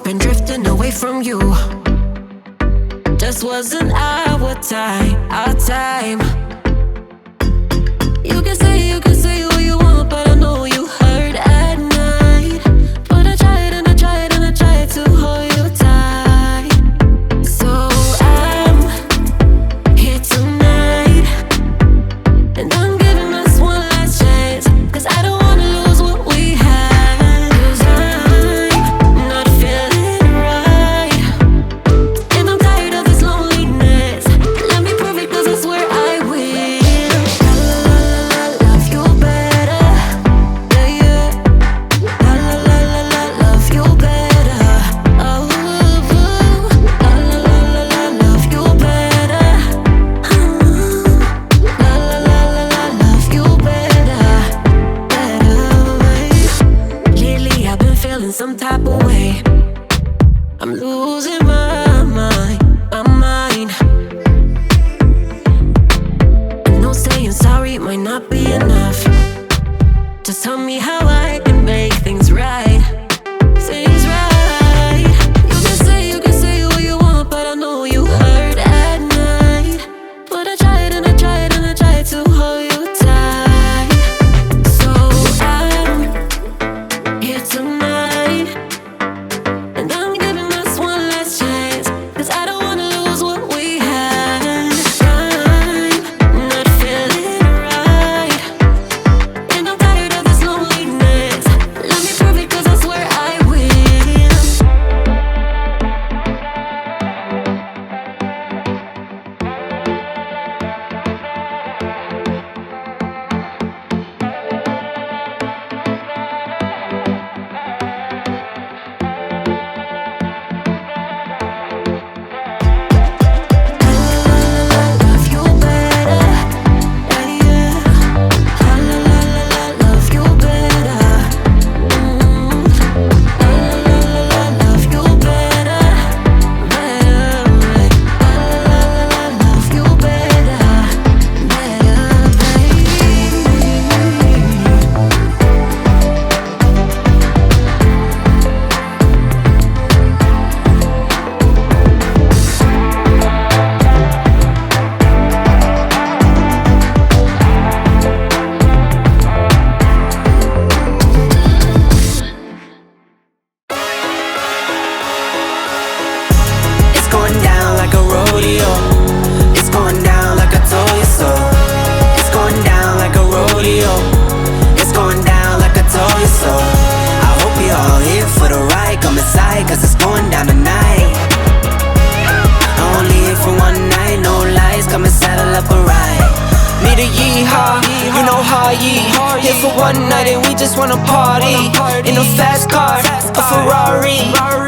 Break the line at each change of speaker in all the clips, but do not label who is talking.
been drifting away from you. Just wasn't our time, our time. You can say what you want, but I know you hurt at night. But I tried and I tried and I tried to hold you tight. So I'm here tonight, and I'm giving us one last chance, 'cause I don't wanna lose what we had. 'Cause I'm not feeling right, and I'm tired of this loneliness. Let me prove it, 'cause I swear I will. La la la la, love you better. Yeah, yeah. La la la la la, love you better. Oh, la la la la la, love you better. La la la la la, love you better. Lately I've been feeling some type of way. I'm losing my mind, my mind. I know saying sorry might not be enough. Just tell me how I can make things right, things right. You can say what you want, but I know you hurt at night. But I tried and I tried and I tried to hold you tight. So I'm here tonight, and I'm giving us one last chance, 'cause I don't wanna lose what we had. I'm not feeling right, and I'm tired of this loneliness. Let me prove it, 'cause I swear I will. Love you better, yeah, yeah. La la la la la, love you better. La la la la la, love you better, better. La la la la, love you better, better, baby.
It's going down like a rodeo. It's going down like I told you so. It's going down like a rodeo. It's going down like I told you so. I hope you all here for the ride. Come inside, 'cause it's going down tonight. I only here for one night, no lies. Come and saddle up a ride. Need a yeehaw, you know how ye. Here for one night and we just wanna party. In a fast car, a Ferrari.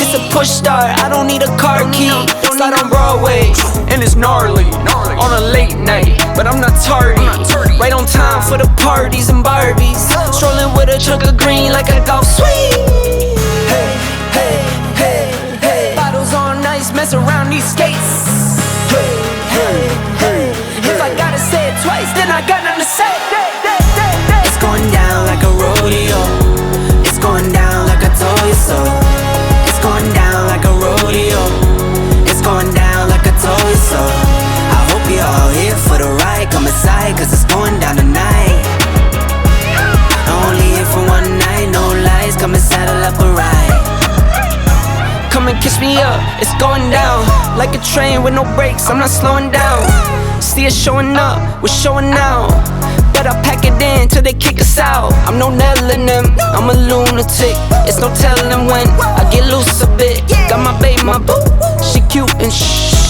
It's a push start, I don't need a car key. Slide on Broadway, and it's gnarly. On a late night, but I'm not tardy. Right on time for the parties and Barbies. Strolling with a chunk of green like a golf swing. Hey, hey, hey, hey. Bottles on ice, mess around these skates. Hey, hey, hey. If I gotta say it twice, then I got nothing to say. It's going down like a rodeo. It's going down like I told you so. It's going down like a rodeo. It's going down like I told you so. I hope you all here for the ride. Come inside, 'cause it's going down tonight. Only here for one night, no lies. Come and saddle up a ride. Come and kiss me up, it's going down. Like a train with no brakes, I'm not slowing down. See us showing up, we're showing out. Better pack it in till they kick us out. I'm no nailing them, I'm a lunatic. It's no telling when I get loose a bit. Got my babe, my boo, she cute and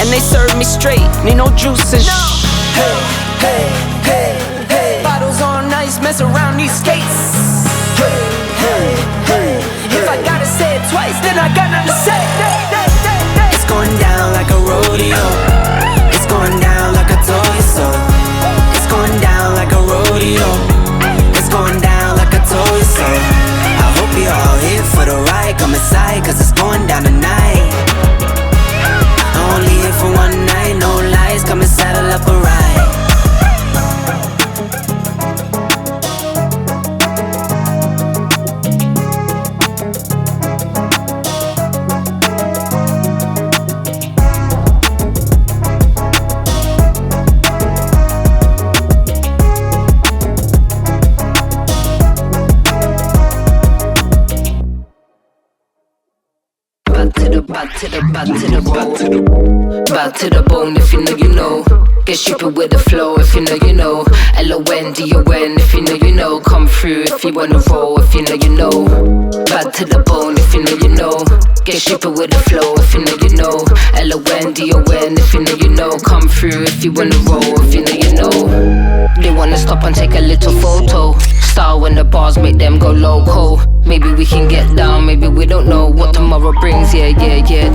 and they serve me straight, need no juice and Hey, hey, hey, hey. Bottles on ice, mess around these skates. Hey, hey, hey. If I gotta say it twice, then I got nothing to say. It's going down like a rodeo. It's going down like I told you so. It's going down like a rodeo. It's going down like I told you so. I hope you all here for the ride. Come inside, 'cause it's going down tonight. Only here for one night, no lies. Come and saddle up a ride.
Back to the bone if you know you know. Get stupid with the flow if you know you know. LONDON if you know you know. Come through if you wanna roll if you know you know. Back to the bone if you know you know. Get stupid with the flow if you know you know. LONDON if you know you know. Come through if you wanna roll if you know you know. They wanna stop and take a little photo. Style when the bars make them go loco. Maybe we can get down, maybe we don't know what tomorrow brings. Yeah,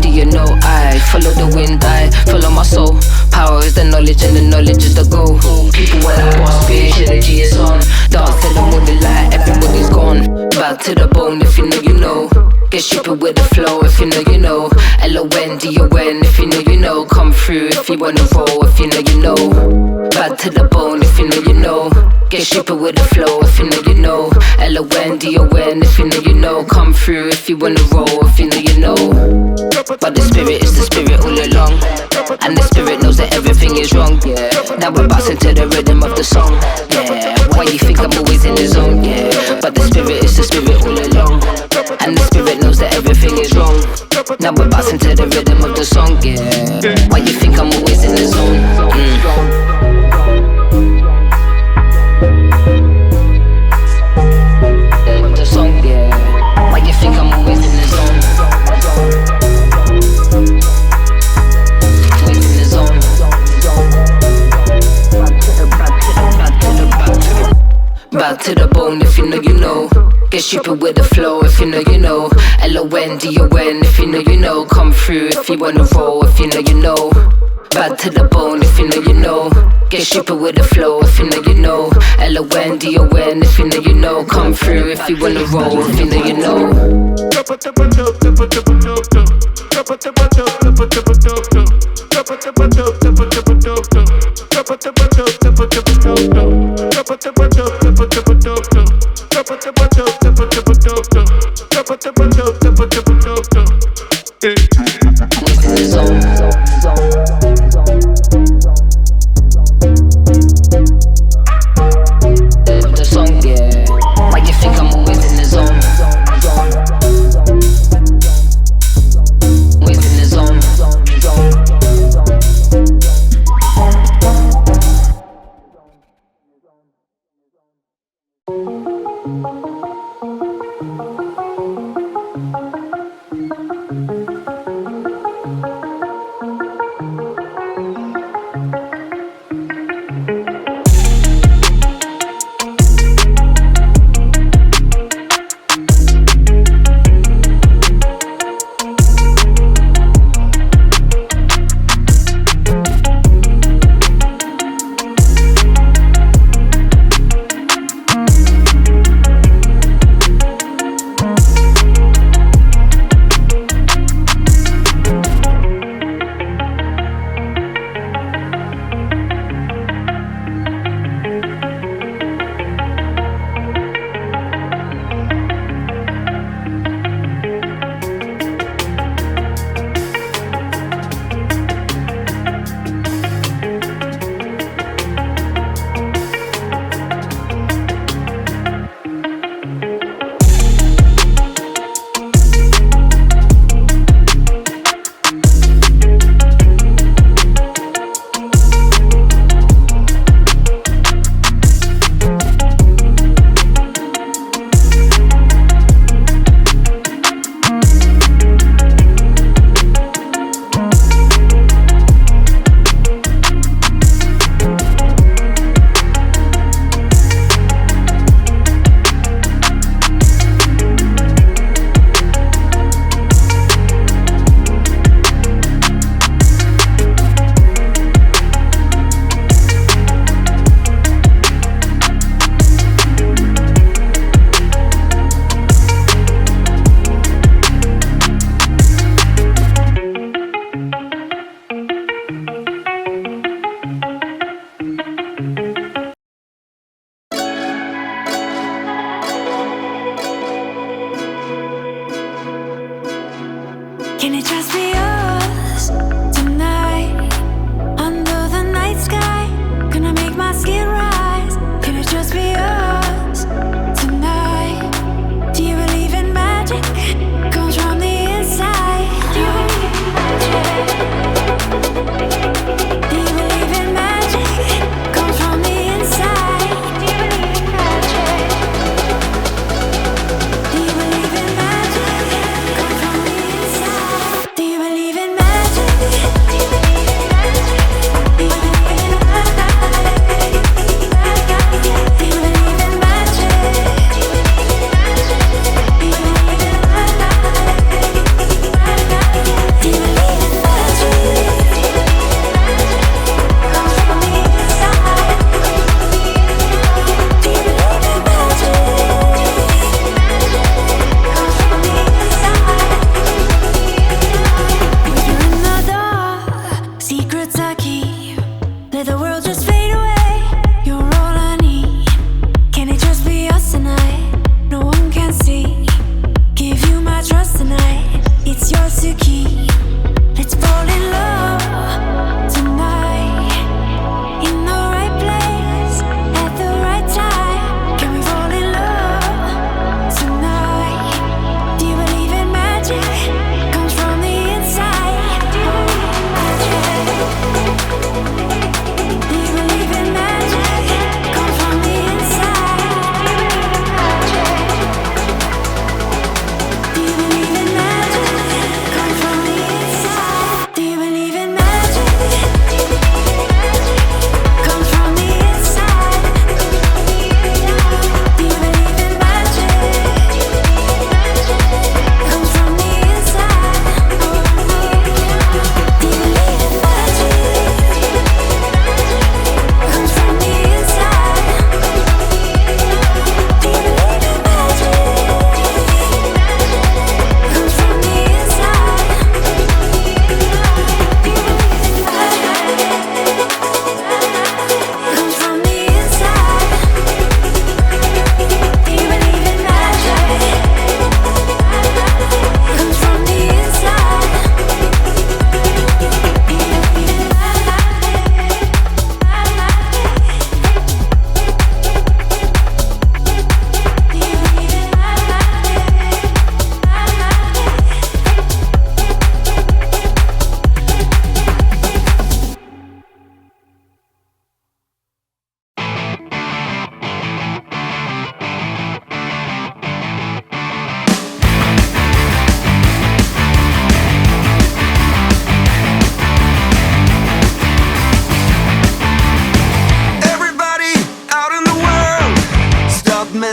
do you know? I follow the wind, I follow my soul. Power is the knowledge and the knowledge is the goal. People when I boss bitch, energy is on. Dance till the morning light, everybody's gone. Back to the bone if you know you know. Get stupid with the flow if you know you know. LONDON if you know you know. Come through if you wanna roll if you know you know. Back to the bone if you know you know. Get stupid with the flow if you know you know. LONDON if you know you know. Come through if you wanna roll if you know you know. But the spirit is the spirit all along. And the spirit knows that everything is wrong, yeah. Now we're bouncing to the rhythm of the song, yeah. Why you think I'm always in the zone, yeah. But the spirit is the spirit all along. And the spirit knows that everything is wrong. Now we're bouncing to the rhythm of the song, yeah. Why you think I'm always in the zone, The song, yeah. Why you think I'm always in the zone? Always in the zone. Back to the bone if you know you know. Get stupid with the flow if you know you know. LONDON if you know you know. Come through if you wanna roll if you know you know. Back to the bone if you know you know. Get stupid with the flow if you know you know. LONDON if you know you know. Come through if you wanna roll if you know you know. The song, yeah. Why you think I'm always in the zone? Always in the zone.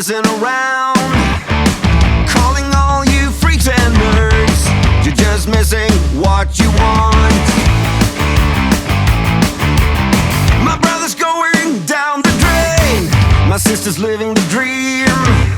messing around. Calling all you freaks and nerds, you're just missing what you want. My brother's going down the drain, my sister's living the dream.